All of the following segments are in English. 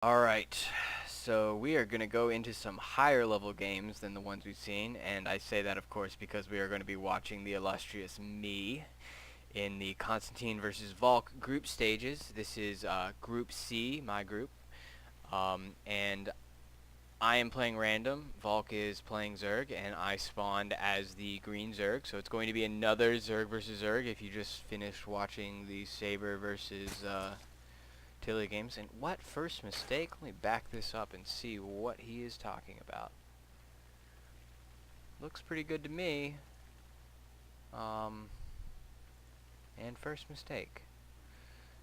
Alright, so we are going to go into some higher level games than the ones we've seen, and I say that of course because we are going to be watching the illustrious me in the Konstantine versus Vaulk group stages. This is Group C, my group, and I am playing random, Vaulk is playing Zerg, and I spawned as the green Zerg, so it's going to be another Zerg versus Zerg if you just finished watching the Saber versus Tilly games. And what first mistake? Let me back this up and see what he is talking about. Looks pretty good to me. And first mistake.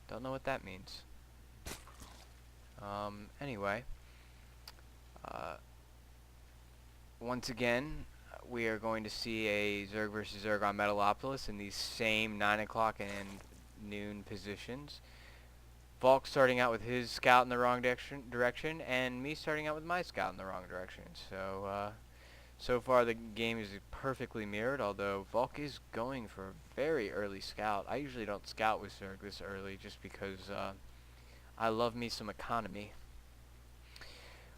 Don't know what that means. Anyway. Once again, we are going to see a Zerg versus Zerg on Metalopolis in these same 9 o'clock and noon positions. Vaulk starting out with his scout in the wrong direction, and me starting out with my scout in the wrong direction. So far the game is perfectly mirrored, although Vaulk is going for a very early scout. I usually don't scout with Zerg this early just because I love me some economy.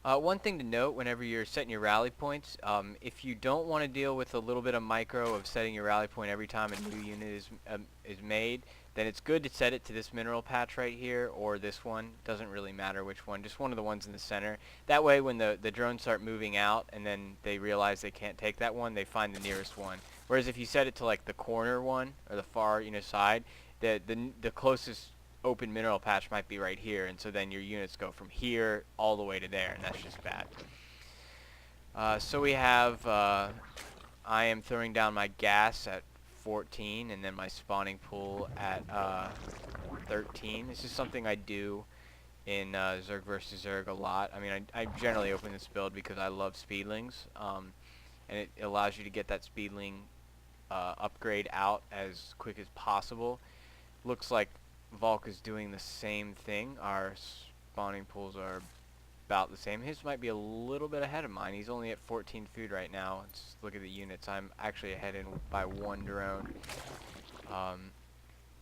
One thing to note whenever you're setting your rally points, if you don't want to deal with a little bit of micro of setting your rally point every time a new unit is made, then it's good to set it to this mineral patch right here or this one. Doesn't really matter which one, just one of the ones in the center. That way when the drones start moving out and then they realize they can't take that one, they find the nearest one. Whereas if you set it to like the corner one or the far side, the closest open mineral patch might be right here, and so then your units go from here all the way to there, and that's just bad. So we have, I am throwing down my gas at 14, and then my spawning pool at 13. This is something I do in Zerg versus Zerg a lot. I mean, I generally open this build because I love speedlings, and it allows you to get that speedling upgrade out as quick as possible. Looks like Vaulk is doing the same thing. Our spawning pools are about the same. His might be a little bit ahead of mine. He's only at 14 food right now. Let's look at the units. I'm actually ahead by 1 drone. Now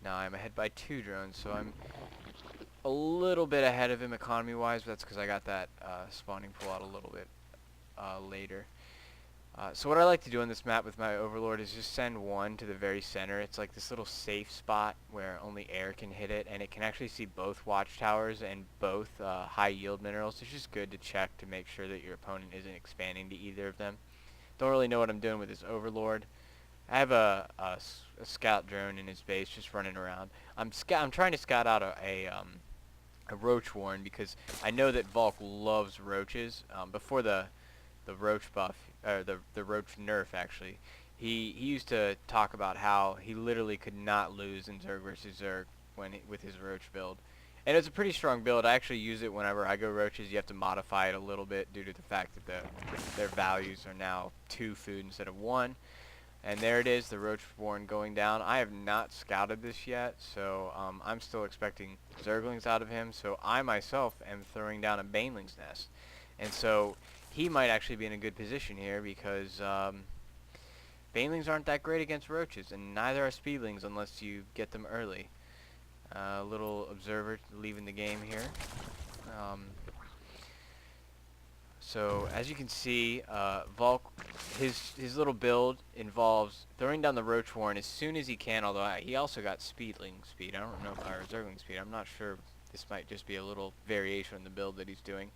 I'm ahead by 2 drones, so I'm a little bit ahead of him economy-wise, but that's because I got that spawning pool out a little bit later. So what I like to do on this map with my Overlord is just send one to the very center. It's like this little safe spot where only air can hit it, and it can actually see both watchtowers and both high yield minerals. It's just good to check to make sure that your opponent isn't expanding to either of them. Don't really know what I'm doing with this Overlord. I have a scout drone in his base just running around. I'm trying to scout out a roach warren because I know that Vaulk loves roaches. Before the roach buff, or the roach nerf actually, he used to talk about how he literally could not lose in Zerg versus Zerg with his roach build. And it's a pretty strong build. I actually use it whenever I go roaches. You have to modify it a little bit due to the fact that their values are now 2 food instead of 1. And there it is, the roach warren going down. I have not scouted this yet, so I'm still expecting Zerglings out of him. So I myself am throwing down a baneling's nest. And so he might actually be in a good position here because banelings aren't that great against roaches, and neither are speedlings unless you get them early. Little observer leaving the game here. So as you can see, Vaulk, his little build involves throwing down the roach warren as soon as he can, although he also got speedling speed. I don't know if I was zergling speed. I'm not sure. This might just be a little variation in the build that he's doing.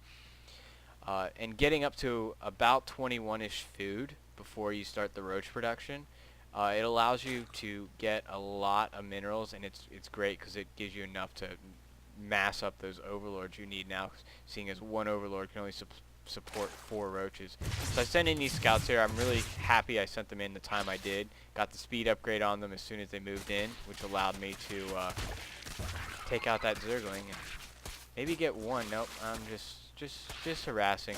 And getting up to about 21-ish food before you start the roach production, it allows you to get a lot of minerals, and it's great because it gives you enough to mass up those overlords you need now, seeing as one overlord can only support 4 roaches. So I sent in these scouts here. I'm really happy I sent them in the time I did. Got the speed upgrade on them as soon as they moved in, which allowed me to take out that Zergling and maybe get one. Nope, I'm just harassing.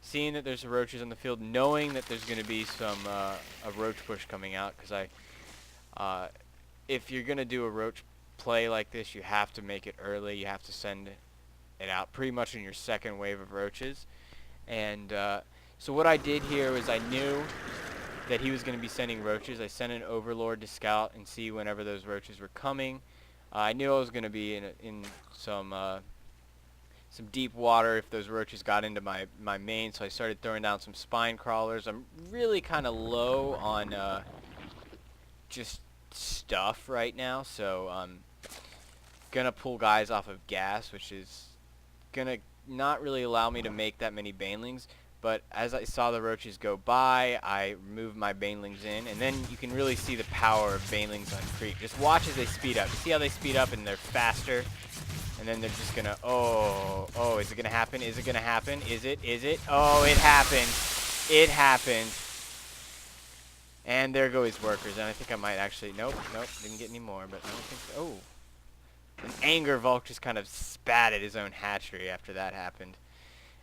Seeing that there's roaches on the field, knowing that there's going to be some a roach push coming out, because if you're going to do a roach play like this, you have to make it early. You have to send it out pretty much in your second wave of roaches. And so what I did here was I knew that he was going to be sending roaches. I sent an overlord to scout and see whenever those roaches were coming. I knew I was going to be in some some deep water if those roaches got into my main, so I started throwing down some spine crawlers. I'm really kind of low on just stuff right now, so I'm gonna pull guys off of gas, which is gonna not really allow me to make that many banelings. But as I saw the roaches go by, I moved my banelings in, and then you can really see the power of banelings on creep. Just watch as they speed up. You see how they speed up and they're faster? And then they're just gonna, oh, is it gonna happen? Is it gonna happen? Is it? Oh, it happened. It happened. And there go his workers. And I think I might actually, nope, didn't get any more, but I don't think so. Oh. In anger, Vaulk just kind of spat at his own hatchery after that happened.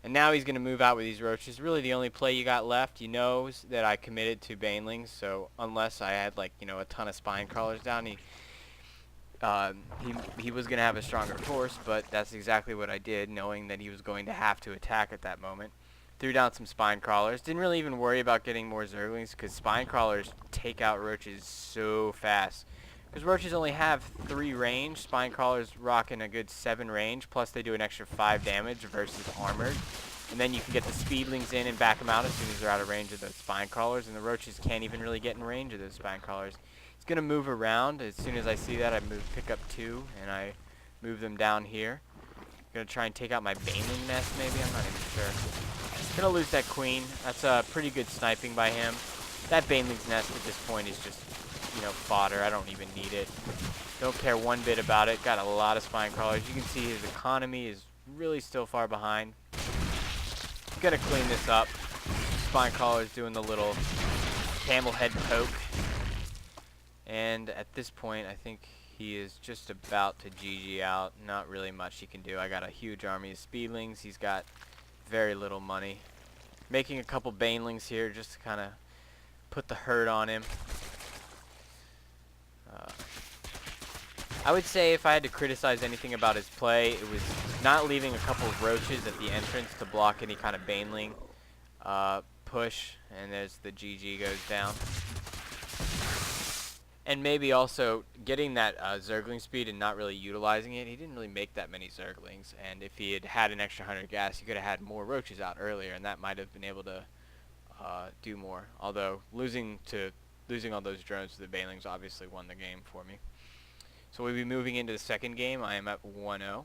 And now he's gonna move out with these roaches. Really the only play you got left. He knows that I committed to banelings, so unless I had like, a ton of spine crawlers down, he was going to have a stronger force, but that's exactly what I did, knowing that he was going to have to attack at that moment. Threw down some spine crawlers. Didn't really even worry about getting more zerglings, because spine crawlers take out roaches so fast. Because roaches only have 3 range, spine crawlers rocking a good 7 range, plus they do an extra 5 damage versus armored. And then you can get the speedlings in and back them out as soon as they're out of range of those spine crawlers, and the roaches can't even really get in range of those spine crawlers. Gonna move around. As soon as I see that, I pick up 2 and I move them down here. Gonna try and take out my baneling nest maybe, I'm not even sure. Gonna lose that queen. That's pretty good sniping by him. That baneling's nest at this point is just, fodder. I don't even need it. Don't care one bit about it. Got a lot of spine crawlers. You can see his economy is really still far behind. Gonna clean this up. Spine crawlers doing the little camel head poke. And at this point, I think he is just about to GG out. Not really much he can do. I got a huge army of speedlings. He's got very little money. Making a couple banelings here just to kind of put the hurt on him. I would say if I had to criticize anything about his play, it was not leaving a couple of roaches at the entrance to block any kind of baneling push. And there's the GG goes down. And maybe also getting that Zergling speed and not really utilizing it. He didn't really make that many Zerglings, and if he had had an extra 100 gas, he could have had more roaches out earlier, and that might have been able to do more. Although losing all those drones to the banelings obviously won the game for me. So we'll be moving into the second game. I am at 1-0.